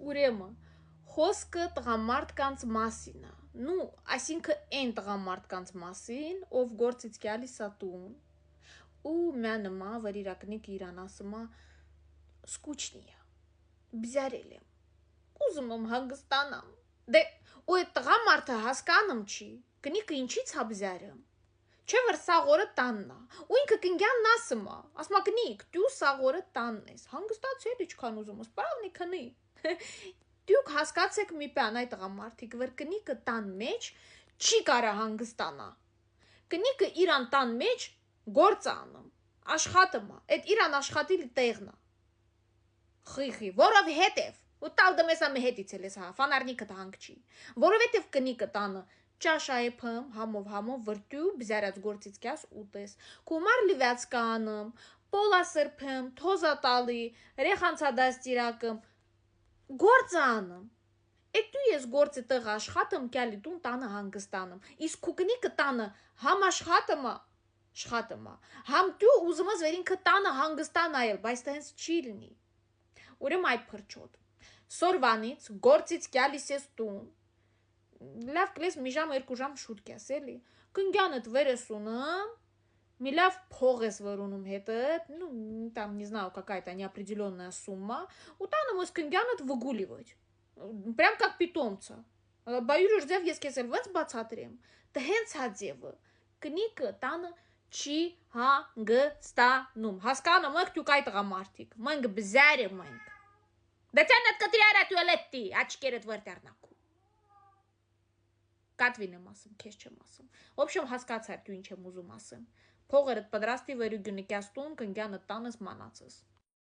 Ուրեմն, խոսքը տղամարդկանց մասին է։ Ну, այսինքն այն տղամարդկանց մասին, ով գործից գալիս է տուն, ու մյա նմա, որ իր կնիկը իրան ասում է, սկուչնի է, բզարել եմ, ուզում եմ հանգստանամ։ Դե, ու այդ տղամարդը հասկանում չի, կնիկը ինչից է բզարում։ Չէ որ սաղորը տանն է, ու ինքը կնգյանն ասում է, կնիկ, դու սաղորը տանն ես, հանգստացել ինչքան ուզում ես, պարավնի քնի։ Դուք հասկացեք մի բան այ տղամարդիկ, որ կնիկը տան մեջ չի կարա հանգստանա։ Կնիկը իրան տան մեջ գործ անում, աշխատում է, այդ իրան աշխատիլ տեղն է։ Խիխի, որովհետև, ու տալ դմեսա մի հետից էլ ես հա, ֆանարնիկը հանգ չի, որովհետև կնիկը տանը ճաշայեփմ, համով, որ դու բզարած գործից կյաս ուտես, կումար լիվյաց կանım, պոլասրփım, թոզատալի, ռեխանցադաստիրակım, գործ անում։ Այդ դու ես գործի տեղ աշխատում, կյալի տուն տանը հանգստանում, իսկ քու կնիկը տանը համ աշխատում է, համ դու ուզում ես որ ինքը տանը հանգստանայել, բայց դա հենց չի լինի։ Ուրեմն այդ փրչոտ, սորվանից գործից գալիս ես տուն, լավ կլես մի ժամ, երկու ժամ շուտ կես, էլի, կնգյանդ վերես ունım, մի լավ փող ես վրունում հետդ, ну, там, не знаю, какая-то неопределенная сумма, ու տանում ես կնգյանդ վգուլիվոջ, прям как питомца, բայուրուր ձև ես կես էլ վենց բացատրեմ, դա հենց հա ձևը, կնիկը տանը չի հանգստանում, հասկանում եք դուք այդ տղամարդիկ, մենք բզարում ենք, դա ցանդ կտրիարա туалетти, աչքերդ վրտերնակու, կատվին եմ ասում, քեզ չեմ ասում, в общем հասկացար դու ինչ եմ ուզում ասեմ, փողերդ պատրաստի վեր ու գնիկյաս տուն, կնգյանդ տանես մանացես